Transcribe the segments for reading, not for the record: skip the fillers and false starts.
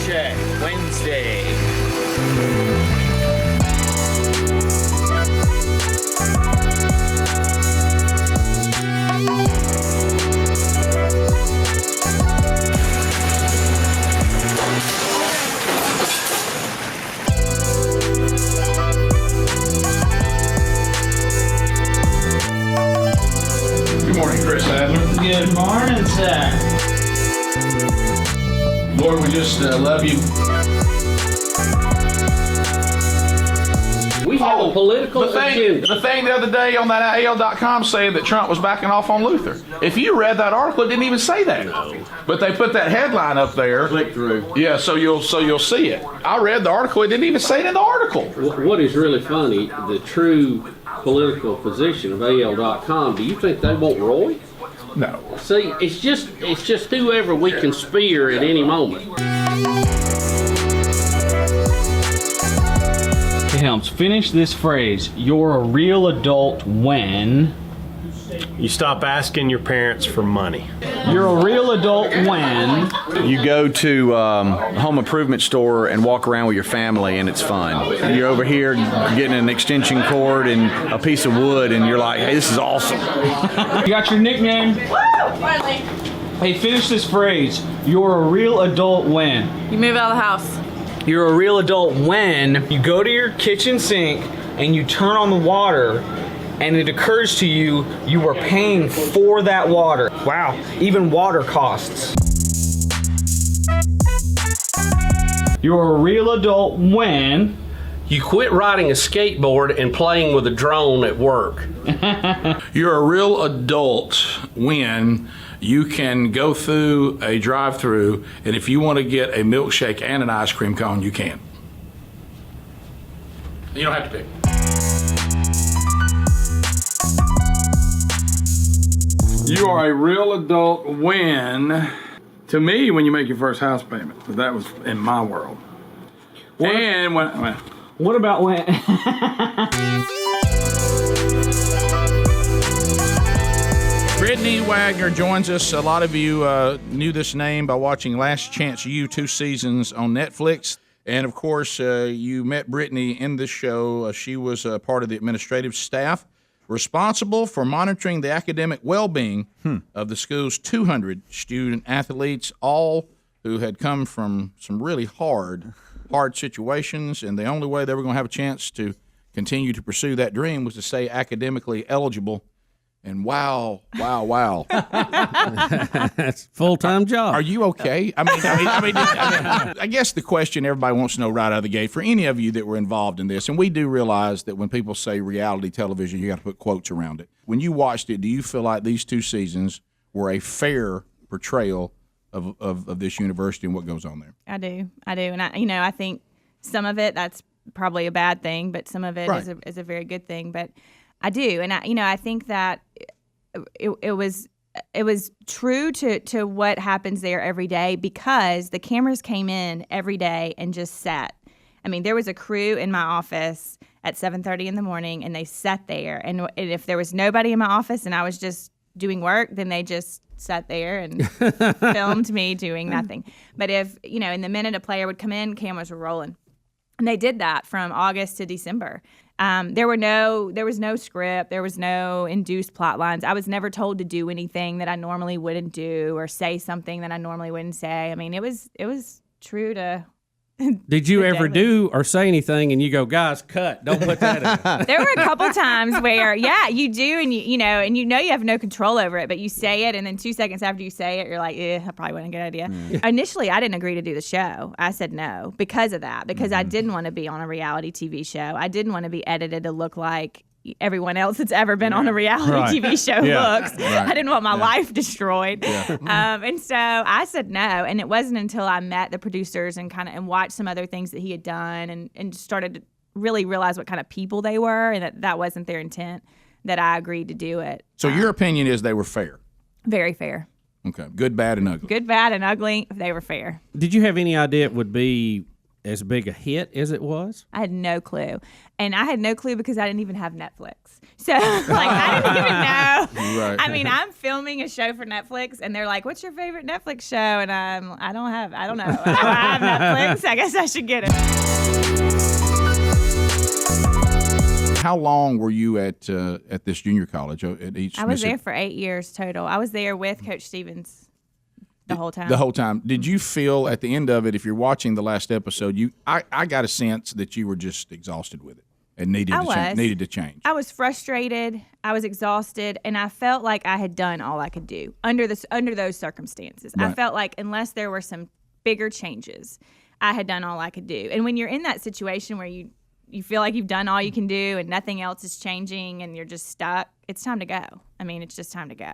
Milkshake Wednesday. Good morning, Chris Adler. Good morning, sir. Lord, we just love you. We have a political agenda. The thing the other day on that AL.com saying that Trump was backing off on Luther. If you read that article, it didn't even say that. No. But they put that headline up there. Click through. Yeah, so you'll see it. I read the article. It didn't even say it in the article. What is really funny, the true political position of AL.com, do you think they want Roy? No. See, it's just whoever we can spear at any moment. Helms, finish this phrase. You're a real adult when... You stop asking your parents for money. You're a real adult when... You go to a home improvement store and walk around with your family, and it's fun. You're over here getting an extension cord and a piece of wood, and you're like, hey, this is awesome. You got your nickname? Finally. Hey, finish this phrase. You're a real adult when... You move out of the house. You're a real adult when you go to your kitchen sink and you turn on the water and it occurs to you you are paying for that water. Wow, even water costs. You're a real adult when... You quit riding a skateboard and playing with a drone at work. You're a real adult when you can go through a drive-through, and if you want to get a milkshake and an ice cream cone, you can. You don't have to pick. You are a real adult when, to me, when you make your first house payment, because that was in my world. And when What about when... Brittany Wagner joins us. A lot of you knew this name by watching Last Chance U, 2 seasons on Netflix. And, of course, you met Brittany in this show. She was part of the administrative staff responsible for monitoring the academic well-being of the school's 200 student-athletes, all who had come from some really hard situations. And the only way they were going to have a chance to continue to pursue that dream was to stay academically eligible. And wow. That's a full-time job. Are you okay? I guess the question everybody wants to know right out of the gate, for any of you that were involved in this, and we do realize that when people say reality television, you got to put quotes around it. When you watched it, do you feel like these 2 seasons were a fair portrayal of this university and what goes on there? I do. And I think some of it, that's probably a bad thing, but some of it is a very good thing. But I do. And I think that it was true to what happens there every day, because the cameras came in every day and just sat. I mean, there was a crew in my office at 7:30 in the morning, and they sat there. And if there was nobody in my office and I was just doing work, then they just sat there and filmed me doing nothing. But if, in the minute a player would come in, cameras were rolling. And they did that from August to December. There was no script. There was no induced plot lines. I was never told to do anything that I normally wouldn't do or say something that I normally wouldn't say. I mean, it was true to. Did you ever do or say anything and you go, guys, cut, don't put that in? There were a couple times where, you do, and you have no control over it, but you say it, and then 2 seconds after you say it, you're like, that probably wasn't a good idea. Initially, I didn't agree to do the show. I said no because of that, because I didn't want to be on a reality TV show. I didn't want to be edited to look like everyone else that's ever been on a reality TV show looks. I didn't want my life destroyed. And so I said no. And it wasn't until I met the producers and watched some other things that he had done and started to really realize what kind of people they were and that wasn't their intent, that I agreed to do it. So your opinion is they were fair? Very fair. Okay. Good, bad, and ugly. Good, bad, and ugly. They were fair. Did you have any idea it would be as big a hit as it was? I had no clue. And I had no clue because I didn't even have Netflix. So, I didn't even know. Right. I mean, I'm filming a show for Netflix, and they're like, what's your favorite Netflix show? And I don't know. I don't have Netflix. I guess I should get it. How long were you at this junior college at each? I was there for 8 years total. I was there with Coach Stevens the whole time. The whole time. Did you feel at the end of it, if you're watching the last episode, I got a sense that you were just exhausted with it and needed to change. I was frustrated. I was exhausted, and I felt like I had done all I could do under those circumstances. Right. I felt like unless there were some bigger changes, I had done all I could do. And when you're in that situation where you feel like you've done all you can do and nothing else is changing and you're just stuck, it's time to go. I mean, it's just time to go.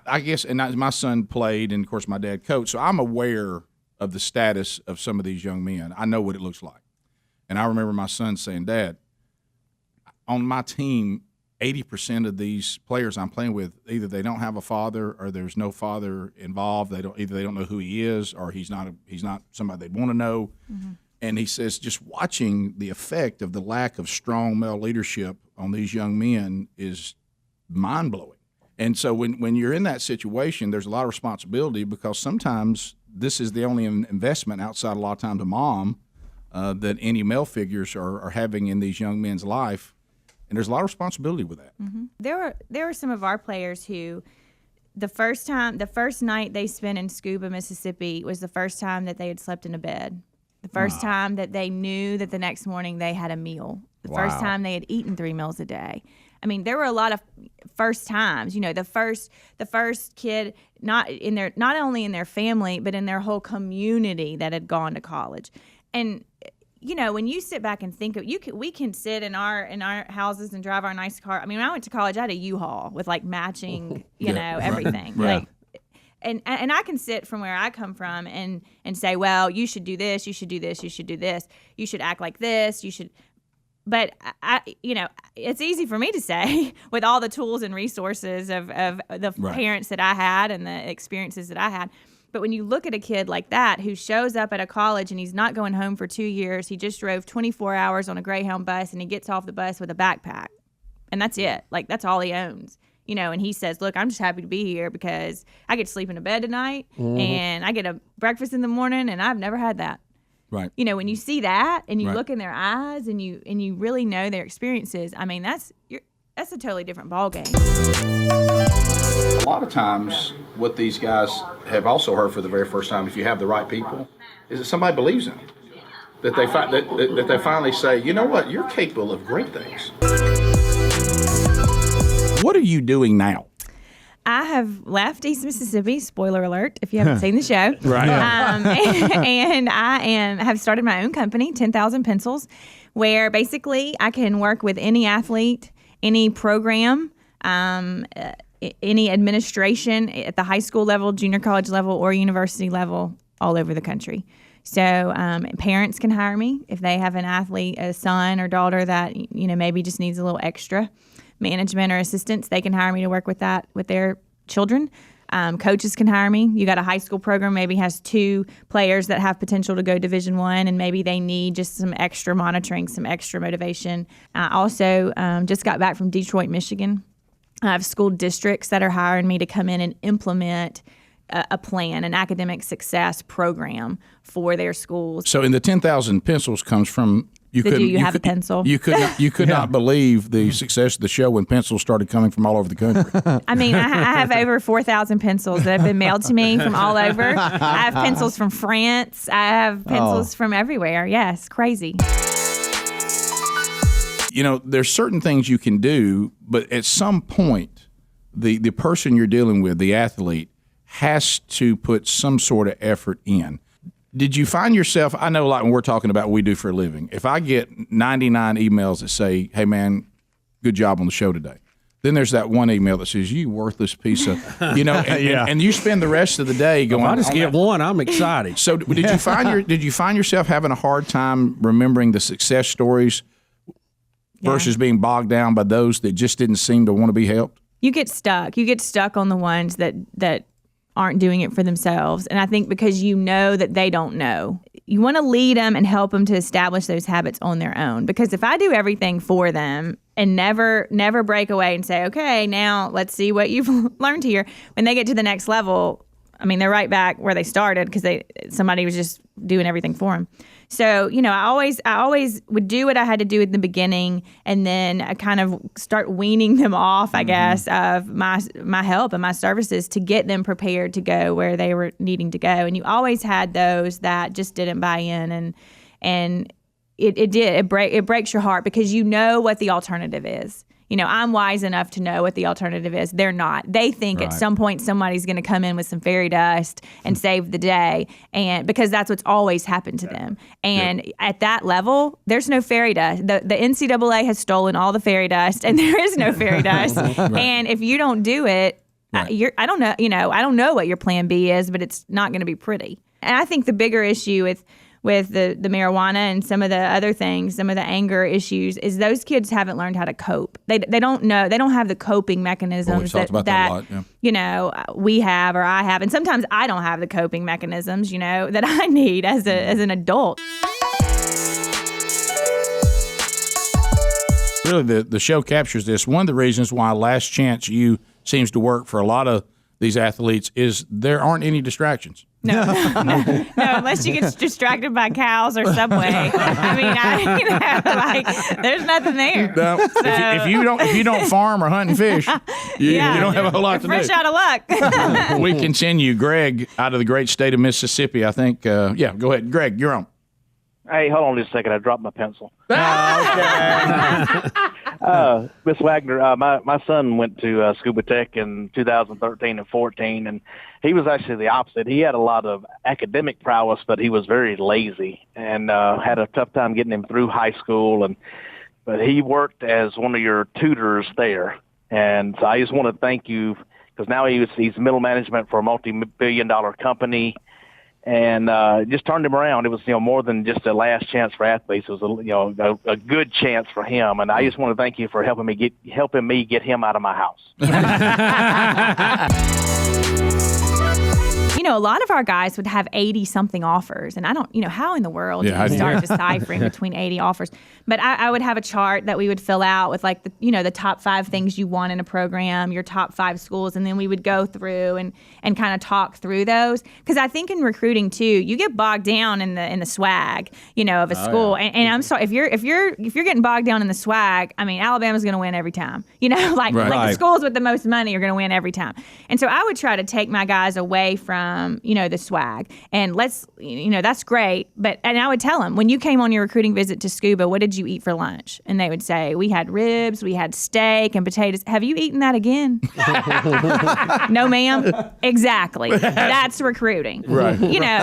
I guess, and my son played, and of course my dad coached, so I'm aware of the status of some of these young men. I know what it looks like. And I remember my son saying, Dad, on my team, 80% of these players I'm playing with, either they don't have a father or there's no father involved. Either they don't know who he is or he's not somebody they'd want to know. Mm-hmm. And he says just watching the effect of the lack of strong male leadership on these young men is mind-blowing. And so when you're in that situation, there's a lot of responsibility because sometimes this is the only investment outside a lot of times of mom that any male figures are having in these young men's life. And there's a lot of responsibility with that. Mm-hmm. There were some of our players who the first night they spent in Scuba, Mississippi was the first time that they had slept in a bed. The first time that they knew that the next morning they had a meal. The first time they had eaten 3 meals a day. I mean, there were a lot of first times. You know, the first kid not only in their family but in their whole community that had gone to college. And you know, when you sit back and think of we can sit in our houses and drive our nice car. I mean, when I went to college, I had a U-Haul with like matching, everything. Right. Like, and I can sit from where I come from and say, well, you should do this, you should do this, you should do this, you should act like this, you should. But it's easy for me to say with all the tools and resources of the parents that I had and the experiences that I had. But when you look at a kid like that who shows up at a college and he's not going home for 2 years, he just drove 24 hours on a Greyhound bus and he gets off the bus with a backpack. And that's it. Like, that's all he owns. You know, and he says, look, I'm just happy to be here because I get to sleep in a bed tonight and I get a breakfast in the morning and I've never had that. Right. You know, when you see that and you look in their eyes and you really know their experiences, I mean, that's a totally different ballgame. A lot of times, what these guys have also heard for the very first time, if you have the right people, is that somebody believes in them. That they finally say, you know what, you're capable of great things. What are you doing now? I have left East Mississippi. Spoiler alert! If you haven't seen the show, Right. And I have started my own company, 10,000 Pencils, where basically I can work with any athlete, any program, any administration at the high school level, junior college level, or university level, all over the country. So parents can hire me if they have an athlete, a son or daughter that maybe just needs a little extra management or assistance. They can hire me to work with that with their children. Coaches can hire me. You got a high school program, maybe has 2 players that have potential to go Division I, and maybe they need just some extra monitoring, some extra motivation. I also just got back from Detroit, Michigan. I have school districts that are hiring me to come in and implement a plan, an academic success program for their schools. So in the 10,000 Pencils comes from you have a pencil? You could not believe the success of the show when pencils started coming from all over the country. I mean, I have over 4,000 pencils that have been mailed to me from all over. I have pencils from France. I have pencils from everywhere. Yes, crazy. There's certain things you can do, but at some point, the person you're dealing with, the athlete, has to put some sort of effort in. Did you find yourself, I know like when we're talking about what we do for a living, if I get 99 emails that say, hey man, good job on the show today, then there's that one email that says, you worthless piece of, and you spend the rest of the day going, if I just get one, I'm excited. So did you find yourself having a hard time remembering the success stories versus being bogged down by those that just didn't seem to want to be helped? You get stuck. You get stuck on the ones that aren't doing it for themselves. And I think because you know that they don't know, you want to lead them and help them to establish those habits on their own. Because if I do everything for them and never break away and say, okay, now let's see what you've learned here, when they get to the next level, I mean, they're right back where they started because somebody was just doing everything for them. So, I always would do what I had to do in the beginning, and then I kind of start weaning them off, I guess, of my help and my services to get them prepared to go where they were needing to go. And you always had those that just didn't buy in, and it breaks your heart because you know what the alternative is. I'm wise enough to know what the alternative is. They're not. They think at some point somebody's going to come in with some fairy dust and save the day, and because that's what's always happened to them. And at that level, there's no fairy dust. The NCAA has stolen all the fairy dust, and there is no fairy dust. And if you don't do it, I don't know. I don't know what your plan B is, but it's not going to be pretty. And I think the bigger issue with the marijuana and some of the other things, some of the anger issues, is those kids haven't learned how to cope. They don't know. They don't have the coping mechanisms that we have or I have. And sometimes I don't have the coping mechanisms, that I need as an adult. Really, the show captures this. One of the reasons why Last Chance U seems to work for a lot of these athletes is there aren't any distractions. No, unless you get distracted by cows or Subway. There's nothing there. No, so, if you don't farm or hunt and fish, you don't have a whole lot to do. Fresh out of luck. We continue. Greg, out of the great state of Mississippi, I think. Go ahead, Greg. You're on. Hey, hold on just a second. I dropped my pencil. Miss Wagner, my son went to Scuba Tech in 2013 and 14, and he was actually the opposite. He had a lot of academic prowess, but he was very lazy and had a tough time getting him through high school. But he worked as one of your tutors there, and so I just want to thank you because now he's middle management for a multi-billion-dollar company. And just turned him around. It was more than just a last chance for athletes. It was a good chance for him. And I just want to thank you for helping me get him out of my house. A lot of our guys would have 80-something offers, and I don't, how in the world do you start deciphering between 80 offers? But I would have a chart that we would fill out with the top 5 things you want in a program, your top 5 schools, and then we would go through and kind of talk through those. Because I think in recruiting too, you get bogged down in the swag, of a school. Yeah. And I'm sorry if you're getting bogged down in the swag. I mean, Alabama's going to win every time. The schools with the most money are going to win every time. And so I would try to take my guys away from the swag, and that's great, and I would tell them, when you came on your recruiting visit to Scuba, what did you eat for lunch? And they would say, we had ribs, we had steak and potatoes. Have you eaten that again? No, ma'am. Exactly. That's recruiting. Right.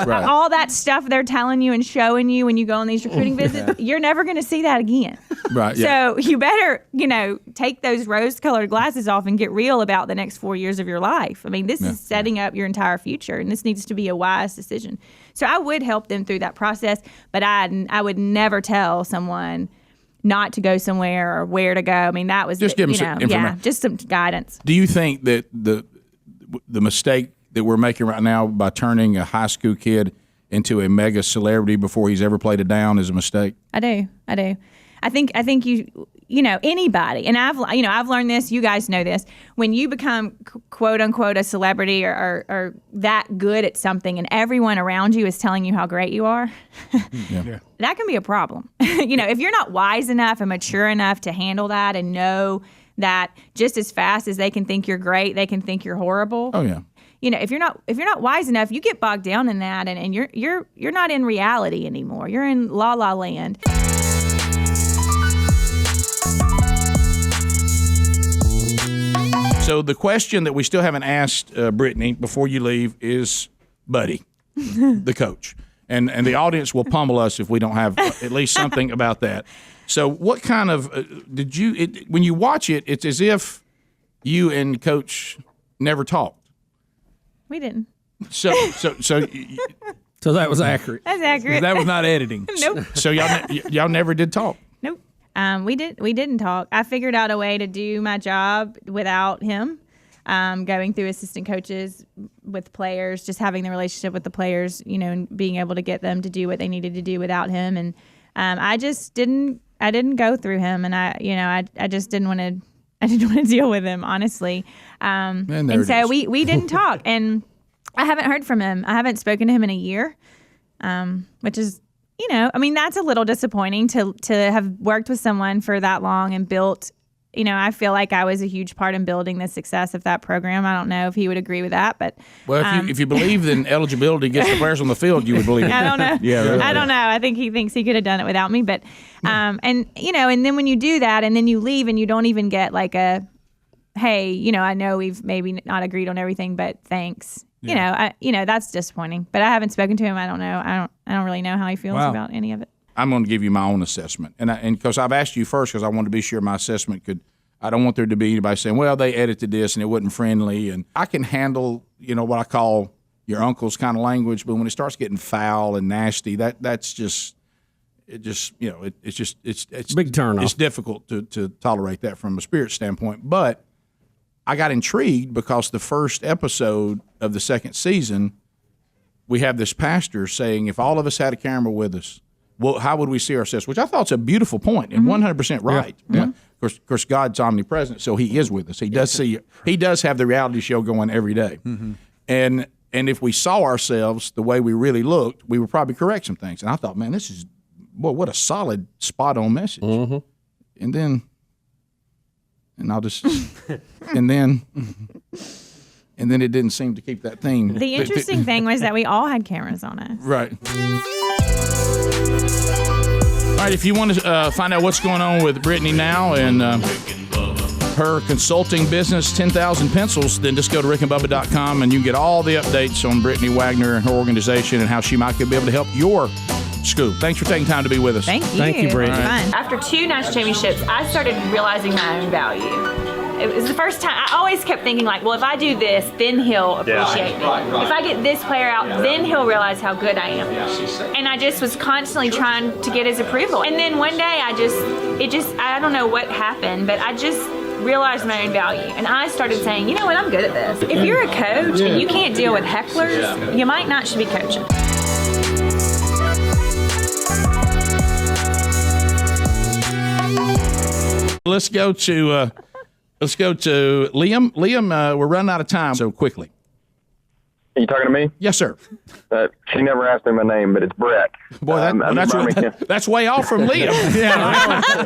All that stuff they're telling you and showing you when you go on these recruiting visits, you're never going to see that again. Right. Yeah. So you better, take those rose-colored glasses off and get real about the next 4 years of your life. I mean, this is setting up your entire future, and this needs to be a wise decision. So I would help them through that process, but I would never tell someone not to go somewhere or where to go. I mean, that was just give them some information. Just some guidance. Do you think that the mistake that we're making right now by turning a high school kid into a mega celebrity before he's ever played a down is a mistake? I do. I think anybody, and I've learned this, you guys know this, when you become quote unquote a celebrity or that good at something and everyone around you is telling you how great you are, that can be a problem. If you're not wise enough and mature enough to handle that and know that just as fast as they can think you're great, they can think you're horrible. Oh yeah. If you're not wise enough, you get bogged down in that, and you're not in reality anymore. You're in la la land. So the question that we still haven't asked Brittany before you leave is Buddy, the coach, and the audience will pummel us if we don't have at least something about that. So what kind of when you watch it, it's as if you and Coach never talked. We didn't. So that was accurate. That's accurate. That was not editing. Nope. So y'all never did talk. Nope. We didn't talk. I figured out a way to do my job without him. going through assistant coaches with players, just having the relationship with the players, and being able to get them to do what they needed to do without him. And I just didn't go through him, and I just didn't want to. I didn't want to deal with him, honestly. And so we didn't talk, and I haven't heard from him. I haven't spoken to him in a year, which is, that's a little disappointing to have worked with someone for that long and built. I feel like I was a huge part in building the success of that program. I don't know if he would agree with that, but if you believe in eligibility gets the players on the field, you would believe it. I don't know. Yeah, really. I don't know. I think he thinks he could have done it without me, but and then when you do that and then you leave and you don't even get like a, hey, I know we've maybe not agreed on everything, but thanks. Yeah. That's disappointing. But I haven't spoken to him. I don't know. I don't really know how he feels about any of it. I'm going to give you my own assessment, and because I've asked you first, because I want to be sure my assessment could. I don't want there to be anybody saying, "Well, they edited this and it wasn't friendly." And I can handle, what I call your uncle's kind of language, but when it starts getting foul and nasty, it's big turn off. It's difficult to tolerate that from a spirit standpoint. But I got intrigued because the first episode of the second season, we have this pastor saying, "If all of us had a camera with us, well, how would we see ourselves?" Which I thought was a beautiful point and 100% right. Yeah. Of course, God's omnipresent, so He is with us. He does see. He does have the reality show going every day. Mm-hmm. And if we saw ourselves the way we really looked, we would probably correct some things. And I thought, man, this is what a solid, spot-on message. Mm-hmm. And then it didn't seem to keep that theme. The interesting thing was that we all had cameras on us. Right. All right, if you want to find out what's going on with Brittany now and her consulting business, 10,000 Pencils, then just go to rickandbubba.com and you can get all the updates on Brittany Wagner and her organization and how she might be able to help your school. Thanks for taking time to be with us. Thank you. Thank you, Brittany. Right. After 2 national championships, I started realizing my own value. It was the first time. I always kept thinking, well, if I do this, then he'll appreciate me. If I get this player out, then he'll realize how good I am. And I just was constantly trying to get his approval. And then one day, I don't know what happened, but I just realized my own value. And I started saying, you know what, I'm good at this. If you're a coach and you can't deal with hecklers, you might not should be coaching. Let's go to Liam. Liam, we're running out of time, so quickly. Are you talking to me? Yes, sir. She never asked me my name, but it's Brett. Boy, that's way off from Liam. Yeah.